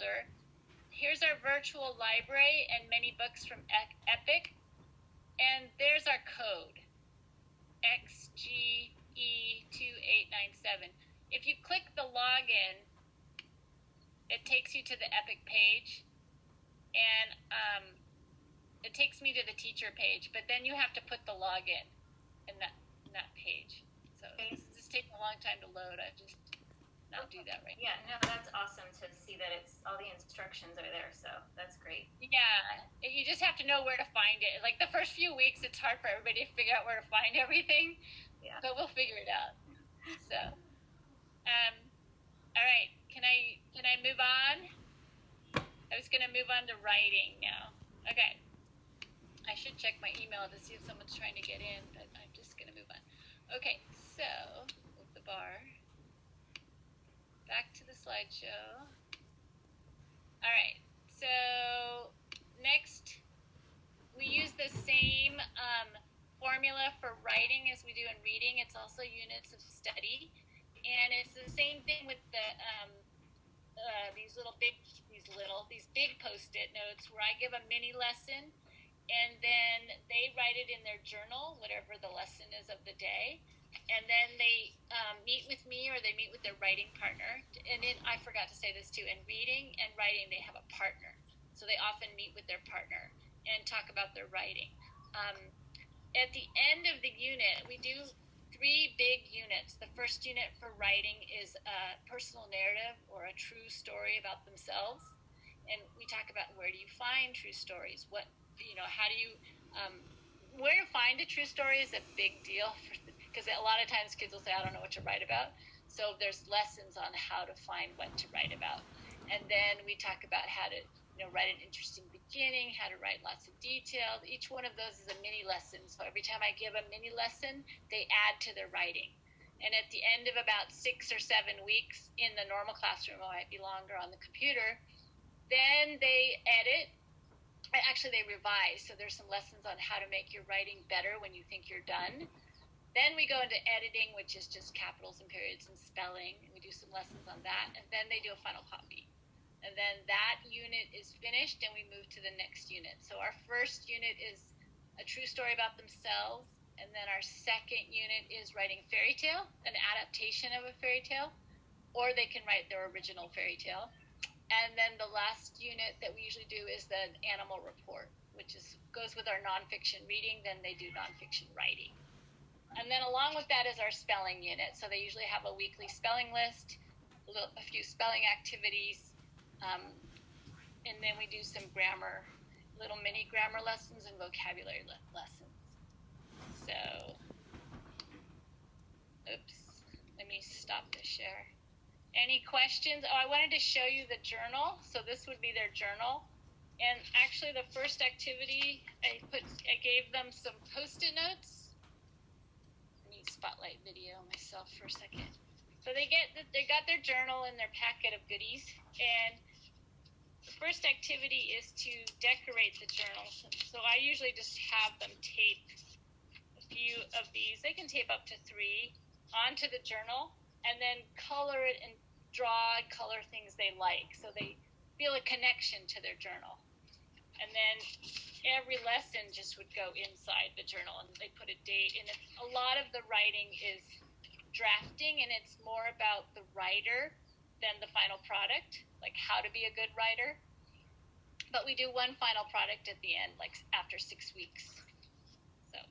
folder. Here's our virtual library and many books from Epic. And there's our code, XGE2897. If you click the login, it takes you to the Epic page, and it takes me to the teacher page, but then you have to put the login in that page. So this is taking a long time to load. I just not do that right now. Yeah, no, that's awesome to see that it's all the instructions are there, so that's great. Yeah, you just have to know where to find it. Like the first few weeks, it's hard for everybody to figure out where to find everything, but we'll figure it out. So, all right, can I move on? I was gonna move on to writing now. Okay, I should check my email to see if someone's trying to get in, but I'm just gonna move on. Okay, so move the bar. Back to the slideshow. All right, so next we use the same formula for writing as we do in reading. It's also units of study, and it's the same thing with the these big post-it notes where I give a mini lesson, and then they write it in their journal, whatever the lesson is of the day. And then they meet with me or they meet with their writing partner. And I forgot to say this too, in reading and writing, they have a partner. So they often meet with their partner and talk about their writing. At the end of the unit, we do 3 big units. The first unit for writing is a personal narrative or a true story about themselves. And we talk about where do you find true stories? How do you, where to find a true story is a big deal because a lot of times kids will say, I don't know what to write about. So there's lessons on how to find what to write about. And then we talk about how to write an interesting beginning, how to write lots of details. Each one of those is a mini lesson. So every time I give a mini lesson, they add to their writing. And at the end of about 6 or 7 weeks in the normal classroom, it might be longer on the computer, then they edit. Actually, they revise. So there's some lessons on how to make your writing better when you think you're done. Then we go into editing, which is just capitals and periods and spelling. And we do some lessons on that. And then they do a final copy. And then that unit is finished and we move to the next unit. So our first unit is a true story about themselves. And then our second unit is writing a fairy tale, an adaptation of a fairy tale, or they can write their original fairy tale. And then the last unit that we usually do is the animal report, which goes with our nonfiction reading. Then they do nonfiction writing. And then along with that is our spelling unit. So they usually have a weekly spelling list, a few spelling activities, and then we do some little mini grammar lessons and vocabulary lessons. So, oops, let me stop the share. Any questions? Oh, I wanted to show you the journal. So this would be their journal. And actually the first activity, I gave them some Post-it notes. Let me spotlight video myself for a second. So they got their journal in their packet of goodies, and the first activity is to decorate the journal. So I usually just have them tape a few of these. They can tape up to 3 onto the journal and then color it and draw and color things they like. So they feel a connection to their journal. And then every lesson just would go inside the journal and they put a date. And a lot of the writing is drafting, and it's more about the writer than the final product, like how to be a good writer. But we do one final product at the end, like after 6 weeks. So,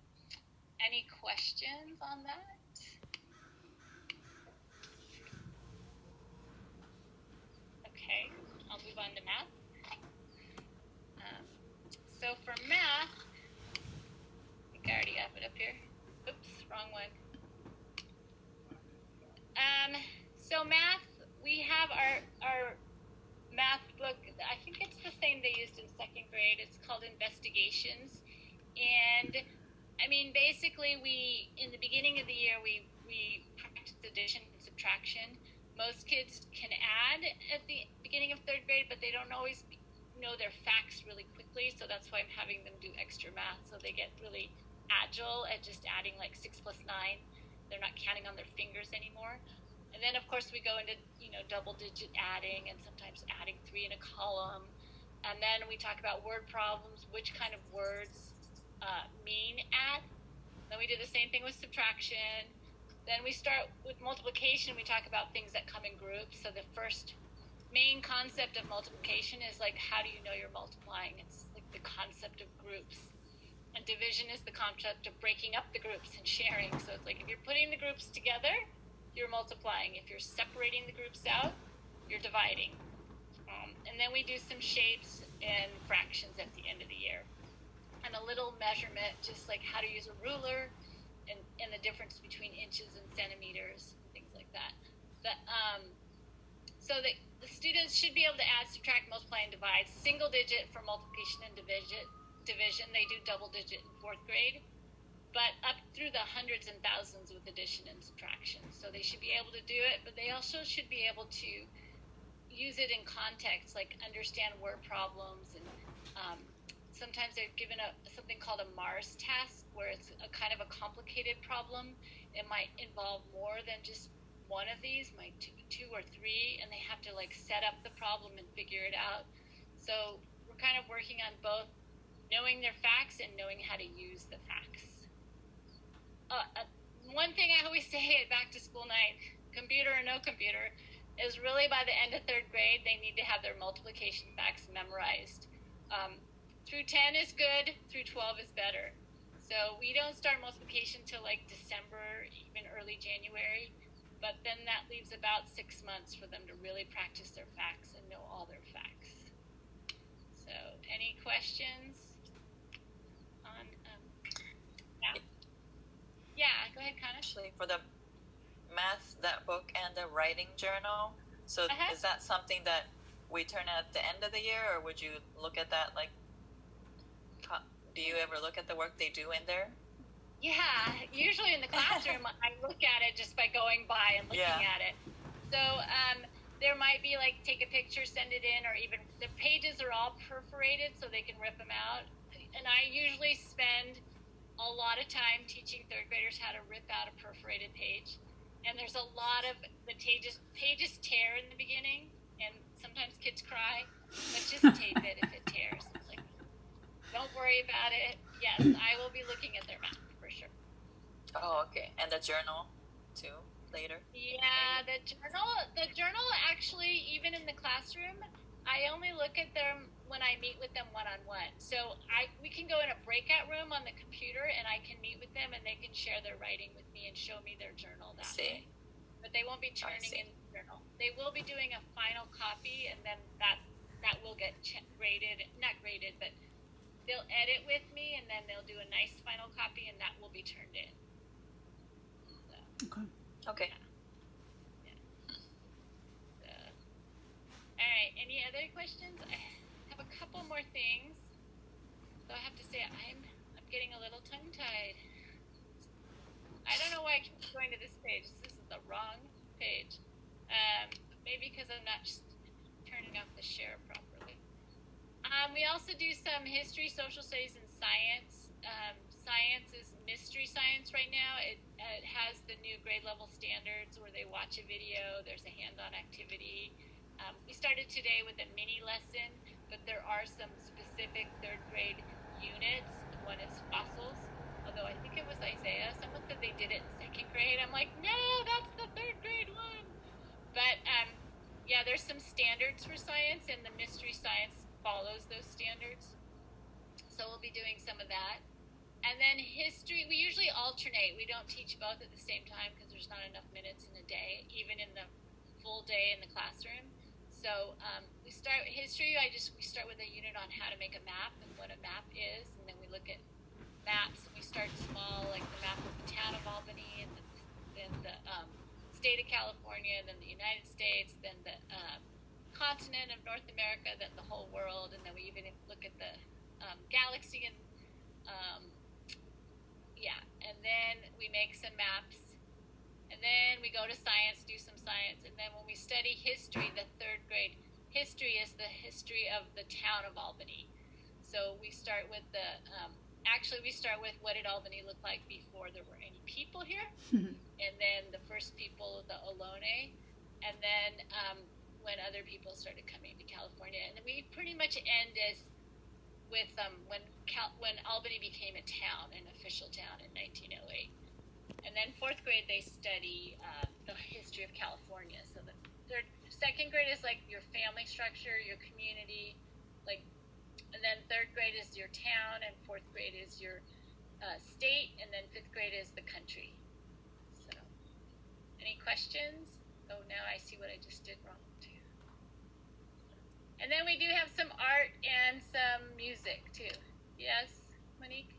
any questions on that? Okay, I'll move on to math. So for math, I think I already have it up here. Oops, wrong one. So math, we have our math book. I think it's the same they used in 2nd grade. It's called Investigations. And I mean, basically in the beginning of the year, we practice addition and subtraction. Most kids can add at the beginning of 3rd grade, but they don't always know their facts really quickly. So that's why I'm having them do extra math. So they get really agile at just adding like 6 plus 9. They're not counting on their fingers anymore. And then, of course, we go into, double-digit adding and sometimes adding 3 in a column. And then we talk about word problems, which kind of words mean add. Then we do the same thing with subtraction. Then we start with multiplication. We talk about things that come in groups. So the first main concept of multiplication is like, how do you know you're multiplying? It's like the concept of groups. And division is the concept of breaking up the groups and sharing. So it's like, if you're putting the groups together, you're multiplying. If you're separating the groups out, you're dividing. And then we do some shapes and fractions at the end of the year. And a little measurement, just like how to use a ruler and the difference between inches and centimeters, and things like that. So the students should be able to add, subtract, multiply, and divide. Single digit for multiplication and division. They do double digit in 4th grade. But up through the hundreds and thousands with addition and subtraction. So they should be able to do it, but they also should be able to use it in context, like understand word problems. And sometimes they're given something called a Mars task, where it's a kind of a complicated problem. It might involve more than just one of these, might two or three, and they have to like set up the problem and figure it out. So we're kind of working on both knowing their facts and knowing how to use the facts. One thing I always say at back to school night, computer or no computer, is really by the end of 3rd grade, they need to have their multiplication facts memorized. Through 10 is good, through 12 is better. So we don't start multiplication till like December, even early January, but then that leaves about 6 months for them to really practice their facts and know all their facts. So any questions on that? Yeah, go ahead, Kana. Actually, for the math, that book, and the writing journal, so is that something that we turn at the end of the year, or would you look at that, like, do you ever look at the work they do in there? Yeah, usually in the classroom, I look at it just by going by and looking at it. So there might be like, take a picture, send it in, or even the pages are all perforated so they can rip them out. And I usually spend a lot of time teaching 3rd graders how to rip out a perforated page. And there's a lot of the pages tear in the beginning, and sometimes kids cry, but just tape it if it tears. It's like, don't worry about it. Yes, I will be looking at their math for sure. Oh, okay. And the journal too later? Yeah, the journal actually, even in the classroom, I only look at them when I meet with them one-on-one. So we can go in a breakout room on the computer, and I can meet with them, and they can share their writing with me and show me their journal that way. But they won't be turning in the journal. They will be doing a final copy, and then that will get graded, not graded, but they'll edit with me, and then they'll do a nice final copy, and that will be turned in. So, okay. Yeah. So, all right. Any other questions? I have a couple more things. So I have to say I'm getting a little tongue-tied. I don't know why I keep going to this page. This is the wrong page. Maybe because I'm not just turning off the share properly. We also do some history, social studies, and science. Science is mystery science right now. It has the new grade level standards where they watch a video. There's a hands-on activity. We started today with a mini lesson, but there are some specific 3rd grade units. One is fossils, although I think it was Isaiah. Someone said they did it in 2nd grade. I'm like, no, that's the 3rd grade one. But yeah, there's some standards for science, and the mystery science follows those standards. So we'll be doing some of that. And then history, we usually alternate. We don't teach both at the same time because there's not enough minutes in a day, even in the full day in the classroom. So we start history. We start with a unit on how to make a map and what a map is, and then we look at maps. And we start small, like the map of the town of Albany, and then the state of California, then the United States, then the continent of North America, then the whole world, and then we even look at the galaxy and and then we make some maps, and then we go to science, do some science, and then when we study history, the 3rd grade history is the history of the town of Albany. So we start with the actually, we start with what did Albany look like before there were any people here, and then the first people, the Ohlone, and then when other people started coming to California, and we pretty much end with when Albany became a town, an official town in 1908. And then fourth grade they study the history of California. So the second grade is like your family structure, your community, like, and then third grade is your town, and fourth grade is your state, and then fifth grade is the country. So, any questions? Oh, now I see what I just did wrong too. And then we do have some art and some music too. Yes, Monique?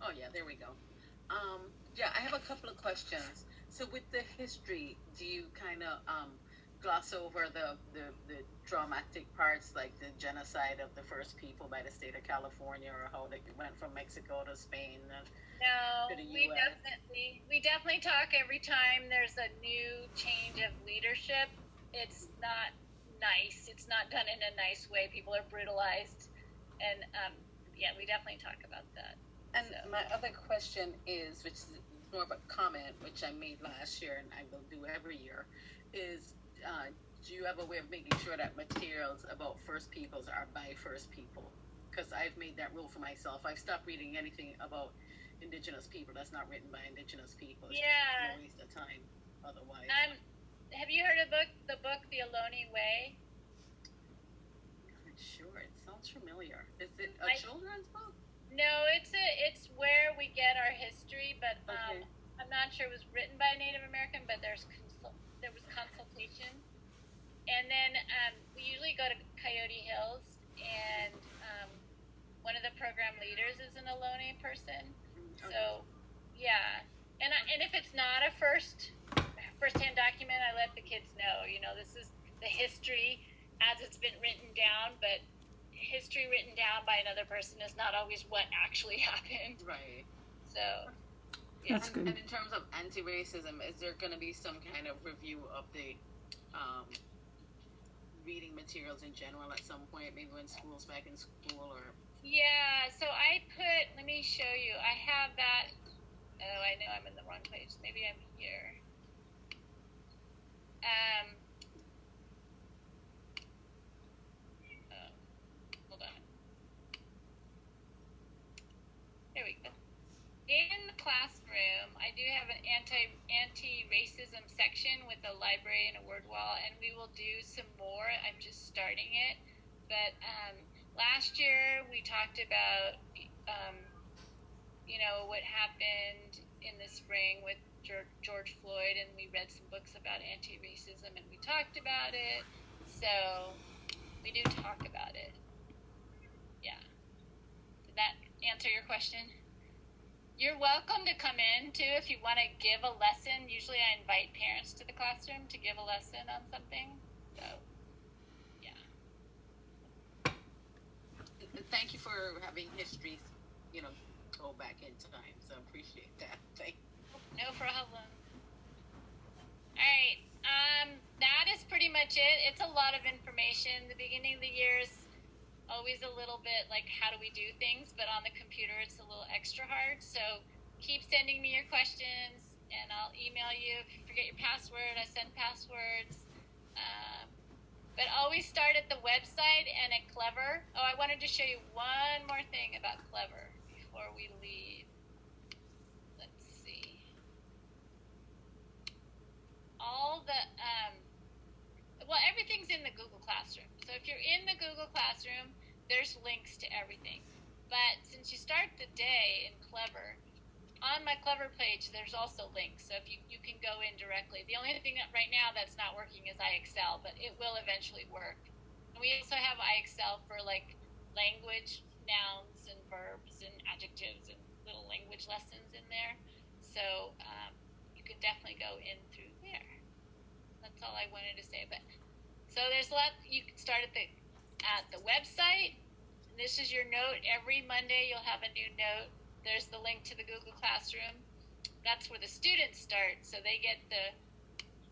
Oh yeah, there we go. Yeah, I have a couple of questions. So with the history, do you kind of gloss over the dramatic parts, like the genocide of the first people by the state of California, or how they went from Mexico to Spain? No, to the we US? definitely talk every time there's a new change of leadership. It's not nice. It's not done in a nice way. People are brutalized, and yeah, we definitely talk about that. And my other question is, which is more of a comment, which I made last year and I will do every year, is do you have a way of making sure that materials about First Peoples are by First People? Because I've made that rule for myself. I've stopped reading anything about Indigenous people that's not written by Indigenous people. It's just a waste of time otherwise. Have you heard of the book The Ohlone Way? I'm not sure. It sounds familiar. Is it a children's book? No, it's where we get our history, but Okay. I'm not sure it was written by a Native American, but there was consultation, and then we usually go to Coyote Hills, and one of the program leaders is an Ohlone person. Okay. So yeah, and if it's not a first-hand document, I let the kids know. You know, this is the history as it's been written down, but history written down by another person is not always what actually happened. Right. So, yeah. That's good. And in terms of anti-racism, is there going to be some kind of review of the reading materials in general at some point, maybe when school's back in school? Or yeah, so let me show you. I have that. Oh, I know I'm in the wrong page. Maybe I'm here. Hold on. There we go. In the classroom, I do have an anti-racism section with a library and a word wall, and we will do some more. I'm just starting it. But last year we talked about, what happened in the spring with George Floyd, and we read some books about anti-racism, and we talked about it. So we do talk about it. Yeah. Did that answer your question? You're welcome to come in too if you want to give a lesson. Usually I invite parents to the classroom to give a lesson on something. So, yeah. Thank you for having history, go back in time. So appreciate that. Thank you. No problem. All right. That is pretty much it. It's a lot of information. The beginning of the year is always a little bit like, how do we do things? But on the computer, it's a little extra hard. So keep sending me your questions, and I'll email you. If you forget your password, I send passwords. But always start at the website and at Clever. Oh, I wanted to show you one more thing about Clever before we leave. Let's see. Everything's in the Google Classroom. So if you're in the Google Classroom, there's links to everything. But since you start the day in Clever, on my Clever page, there's also links. So if you can go in directly. The only thing right now that's not working is iExcel, but it will eventually work. And we also have iExcel for like language, nouns, and verbs, and adjectives, and little language lessons in there. So you can definitely go in through there. That's all I wanted to say. But so there's a lot. You can start at the website. This is your note. Every Monday you'll have a new note. There's the link to the Google Classroom. That's where the students start. So they get the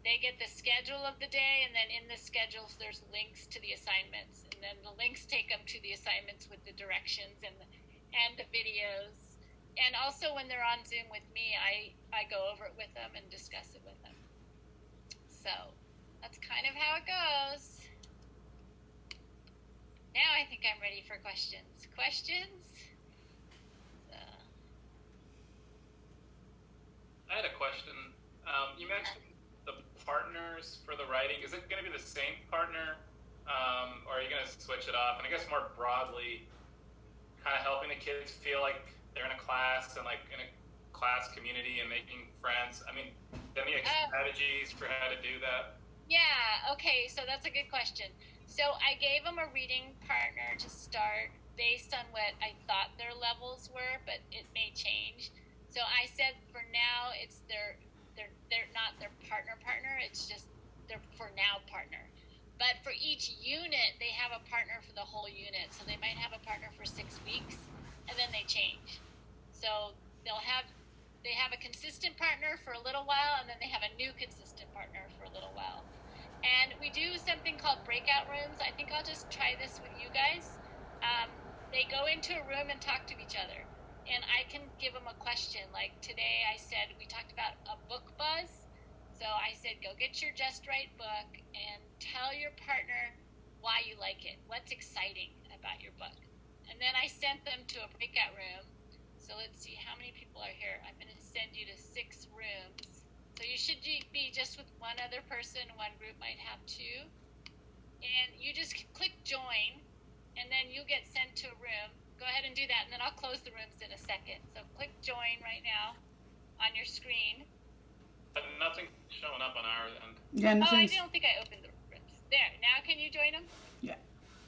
they get the schedule of the day, and then in the schedules there's links to the assignments, and then the links take them to the assignments with the directions and the videos. And also when they're on Zoom with me, I go over it with them and discuss it with them. So that's kind of how it goes. Now I think I'm ready for questions. Questions? I had a question. You mentioned the partners for the writing. Is it going to be the same partner, or are you going to switch it up? And I guess more broadly, kind of helping the kids feel like they're in a class and like in a class community and making friends. I mean, any strategies for how to do that? Yeah, okay, so that's a good question. So I gave them a reading partner to start based on what I thought their levels were, but it may change. So I said for now it's they're not their partner, it's just their for now partner. But for each unit they have a partner for the whole unit. So they might have a partner for 6 weeks and then they change. So they have a consistent partner for a little while and then they have a new consistent partner for a little while. And we do something called breakout rooms. I think I'll just try this with you guys. They go into a room and talk to each other. And I can give them a question. Like today I said, we talked about a book buzz. So I said, go get your Just Right book and tell your partner why you like it. What's exciting about your book? And then I sent them to a breakout room. So let's see how many people are here. I'm going to send you to 6 rooms. So you should be just with one other person. One group might have 2. And you just click join, and then you get sent to a room. Go ahead and do that, and then I'll close the rooms in a second. So click join right now on your screen. But nothing's showing up on our end. Yeah, I nothing's... don't think I opened the rooms. There, now can you join them? Yeah.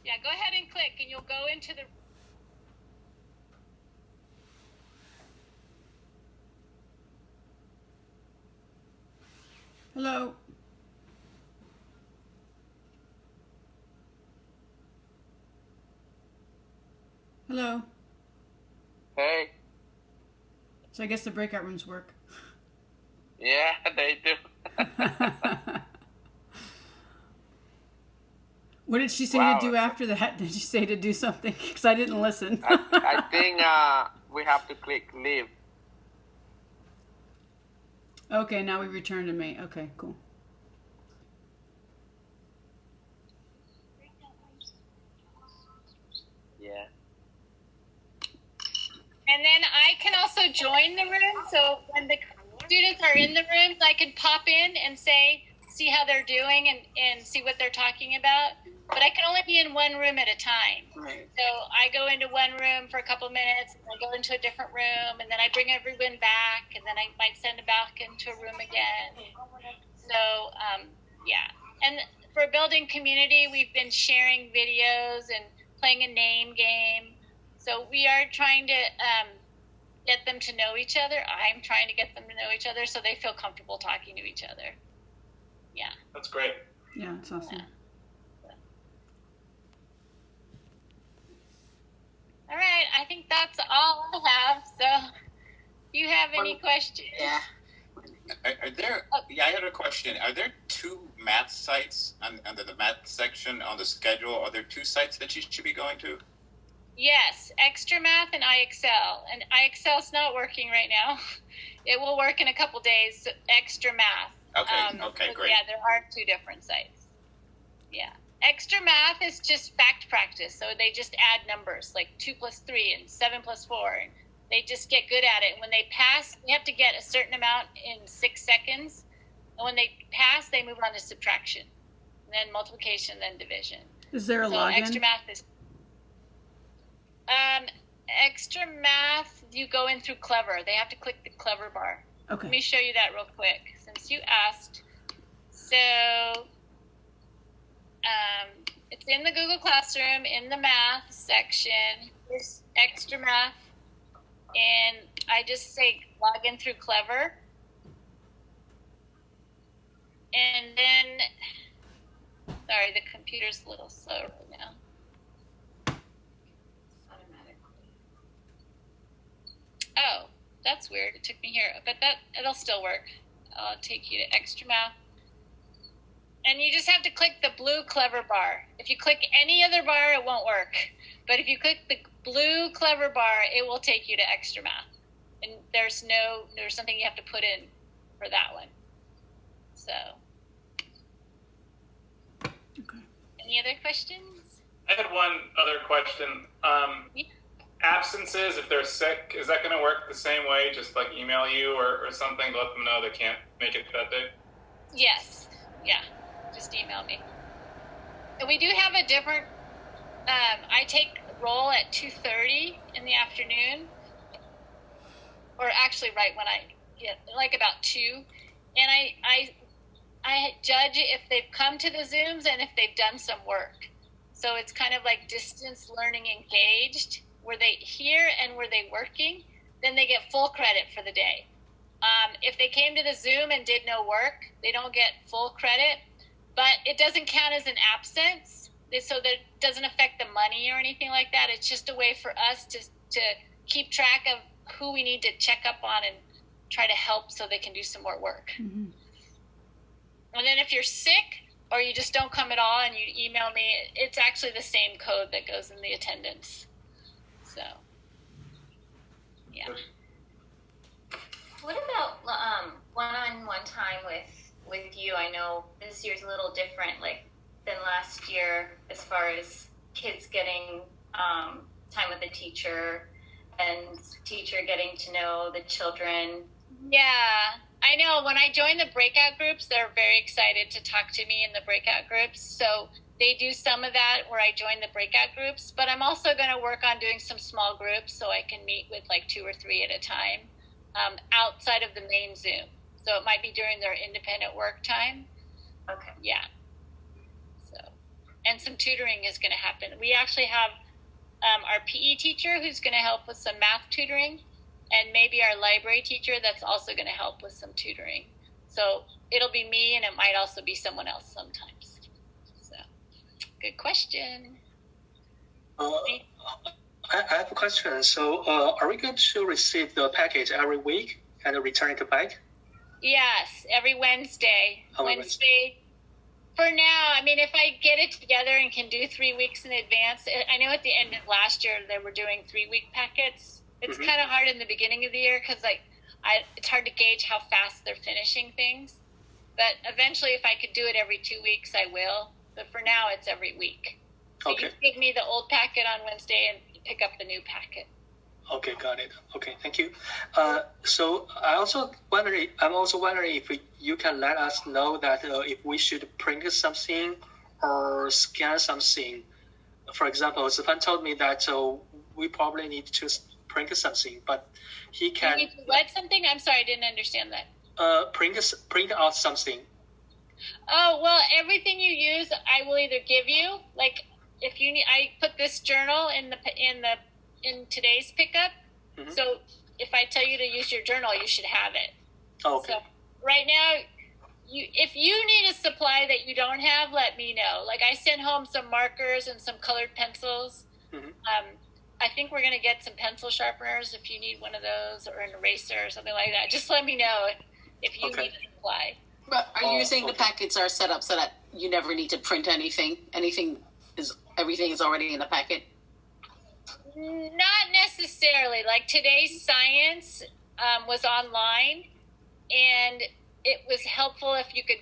Yeah, go ahead and click, and you'll go into the... Hello. Hello. Hey. So I guess the breakout rooms work. Yeah, they do. What did she say to do after that? Did she say to do something? Because I didn't listen. I think we have to click leave. Okay, now we return to me. Okay, cool. Yeah. And then I can also join the room. So when the students are in the rooms, I can pop in and see how they're doing and see what they're talking about. But I can only be in one room at a time. Right. So I go into one room for a couple minutes, and I go into a different room, and then I bring everyone back, and then I might send them back into a room again. So, yeah. And for building community, we've been sharing videos and playing a name game. So we are trying to get them to know each other. I'm trying to get them to know each other so they feel comfortable talking to each other. Yeah. That's great. Yeah, it's awesome. Yeah. All right, I think that's all I have. So, do you have any questions? Yeah. Are there? Yeah, I had a question. Are there 2 math sites under the math section on the schedule? Are there 2 sites that you should be going to? Yes, Extra Math and iExcel. And iExcel's not working right now. It will work in a couple days. So Extra Math. Okay, great. Yeah, there are 2 different sites. Yeah. Extra Math is just fact practice. So they just add numbers like 2 plus 3 and 7 plus 4. And they just get good at it. And when they pass, they have to get a certain amount in 6 seconds. And when they pass, they move on to subtraction, then multiplication, then division. Is there a So login? Extra Math is... Extra Math, you go in through Clever. They have to click the Clever bar. Let me Okay. show you that real quick since you asked. So it's in the Google Classroom in the math section. Here's Extra Math. And I just say log in through Clever. And then, sorry, the computer's a little slow right now. Oh, that's weird. It took me here, but it'll still work. I'll take you to Extra Math. And you just have to click the blue Clever bar. If you click any other bar, it won't work. But if you click the blue Clever bar, it will take you to extra math. And there's something you have to put in for that one. So. Okay. Any other questions? I had one other question. Yeah. Absences, if they're sick, is that going to work the same way? Just like email you or something to let them know they can't make it that day? Yes. Yeah. Just email me. And we do have a different, I take roll at 2:30 in the afternoon, or actually right when I get, like about 2. And I judge if they've come to the Zooms and if they've done some work. So it's kind of like distance learning engaged. Were they here and were they working? Then they get full credit for the day. If they came to the Zoom and did no work, they don't get full credit, but it doesn't count as an absence. So that it doesn't affect the money or anything like that. It's just a way for us to keep track of who we need to check up on and try to help so they can do some more work. Mm-hmm. And then if you're sick or you just don't come at all and you email me, it's actually the same code that goes in the attendance. So, yeah. What about one-on-one time with you? I know this year's a little different, like than last year, as far as kids getting time with the teacher and teacher getting to know the children. Yeah, I know. When I join the breakout groups, they're very excited to talk to me in the breakout groups. So they do some of that where I join the breakout groups, but I'm also going to work on doing some small groups so I can meet with like 2 or 3 at a time outside of the main Zoom. So it might be during their independent work time. Okay. Yeah. So, and some tutoring is going to happen. We actually have our PE teacher who's going to help with some math tutoring, and maybe our library teacher that's also going to help with some tutoring. So it'll be me, and it might also be someone else sometimes. So, good question. I have a question. So, are we going to receive the package every week and return it back? Yes, every Wednesday. Wednesday. For now, I mean, if I get it together and can do 3 weeks in advance, I know at the end of last year they were doing 3-week packets. It's kind of hard in the beginning of the year because it's hard to gauge how fast they're finishing things. But eventually, if I could do it every 2 weeks, I will. But for now, it's every week. So Okay. you give me the old packet on Wednesday and pick up the new packet. Okay, got it. Okay, thank you. So I'm also wondering if you can let us know that if we should print something or scan something. For example, Stefan told me that we probably need to print something, but he can. You need to what something? I'm sorry, I didn't understand that. Print out something. Oh, well, everything you use, I will either give you. Like, if you need, I put this journal in today's pickup. Mm-hmm. So if I tell you to use your journal, you should have it. Oh, okay. So right now, if you need a supply that you don't have, let me know. Like, I sent home some markers and some colored pencils. Mm-hmm. I think we're going to get some pencil sharpeners if you need one of those, or an eraser or something like that. Just let me know if you need a supply. But are you saying the packets are set up so that you never need to print anything? Everything is already in the packet? Not necessarily. Like, today's science was online, and it was helpful if you could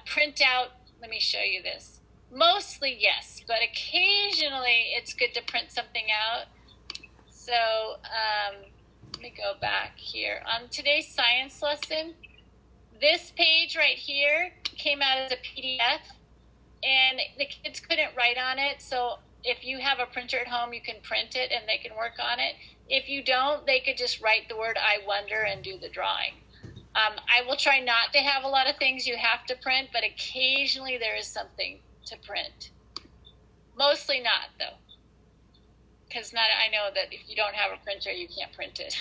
print out. Let me show you this. Mostly, yes, but occasionally it's good to print something out. So let me go back here. On today's science lesson, this page right here came out as a PDF, and the kids couldn't write on it. So if you have a printer at home, you can print it and they can work on it. If you don't, they could just write the word "I wonder" and do the drawing. I will try not to have a lot of things you have to print, but occasionally there is something to print. Mostly not, though. Because I know that if you don't have a printer, you can't print it.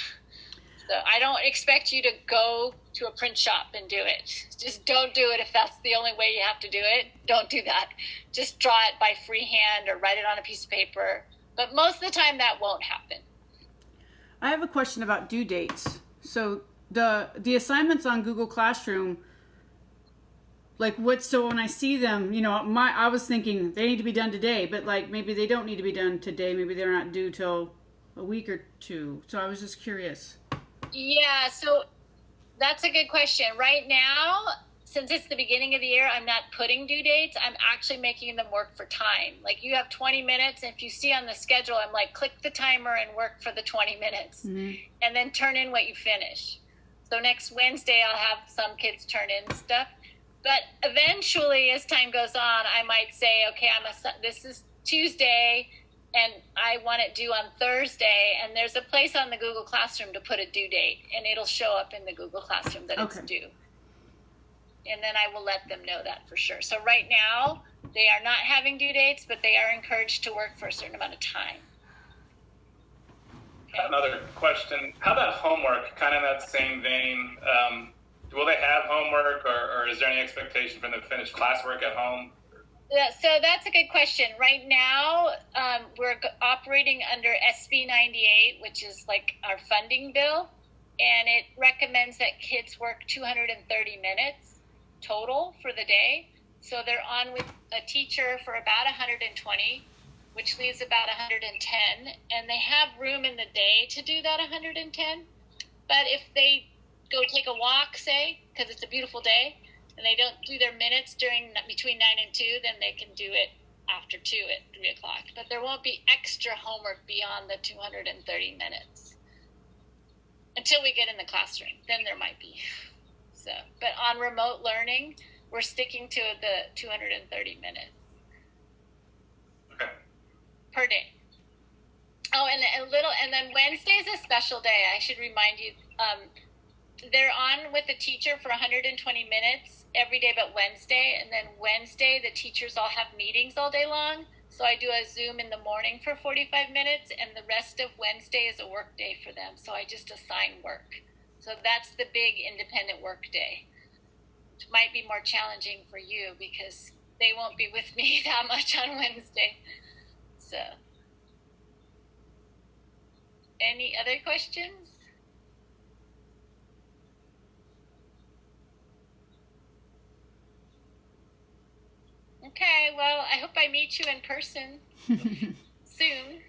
So I don't expect you to go to a print shop and do it. Just don't do it if that's the only way you have to do it. Don't do that. Just draw it by freehand or write it on a piece of paper. But most of the time that won't happen. I have a question about due dates. So the assignments on Google Classroom, like what? So when I see them, I was thinking they need to be done today, but like maybe they don't need to be done today. Maybe they're not due till a week or two. So I was just curious. Yeah, so that's a good question. Right now, since it's the beginning of the year, I'm not putting due dates. I'm actually making them work for time. Like you have 20 minutes. And if you see on the schedule, I'm like, click the timer and work for the 20 minutes. Mm-hmm. And then turn in what you finish. So next Wednesday, I'll have some kids turn in stuff. But eventually, as time goes on, I might say, okay, this is Tuesday, and I want it due on Thursday. And there's a place on the Google Classroom to put a due date, and it'll show up in the Google Classroom that it's due. And then I will let them know that for sure. So right now, they are not having due dates, but they are encouraged to work for a certain amount of time. Okay. Another question. How about homework? Kind of in that same vein. Will they have homework, or is there any expectation for them to finish classwork at home? Yeah, so that's a good question. Right now, we're operating under SB 98, which is like our funding bill, and it recommends that kids work 230 minutes total for the day. So they're on with a teacher for about 120, which leaves about 110, and they have room in the day to do that 110. But if they go take a walk, say, because it's a beautiful day, and they don't do their minutes between 9 and 2, then they can do it after 2 at 3 o'clock. But there won't be extra homework beyond the 230 minutes until we get in the classroom. Then there might be. So, but on remote learning, we're sticking to the 230 minutes per day. Oh, and then Wednesday's a special day. I should remind you. They're on with the teacher for 120 minutes every day but Wednesday. And then Wednesday, the teachers all have meetings all day long. So I do a Zoom in the morning for 45 minutes, and the rest of Wednesday is a work day for them. So I just assign work. So that's the big independent work day. It might be more challenging for you because they won't be with me that much on Wednesday. So, any other questions? Okay, well, I hope I meet you in person soon.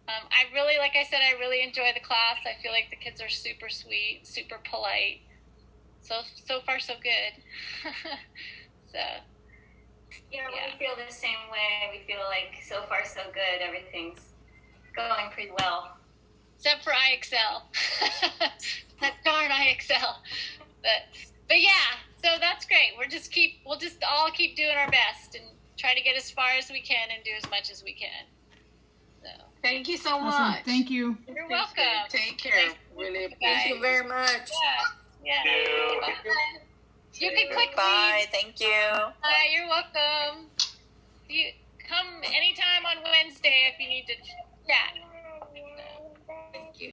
I really, like I said, I really enjoy the class. I feel like the kids are super sweet, super polite. So far, so good. So. Yeah, we feel the same way. We feel like so far, so good. Everything's going pretty well. Except for IXL. That darn IXL. But yeah, so that's great. We'll just all keep doing our best and try to get as far as we can and do as much as we can. So. Thank you so Awesome. much. Thank you. You're welcome. Take care. Really appreciate it. Thank you very much. Yeah. You can click Bye. leave. Thank you. Bye. You're welcome. You come anytime on Wednesday if you need to chat.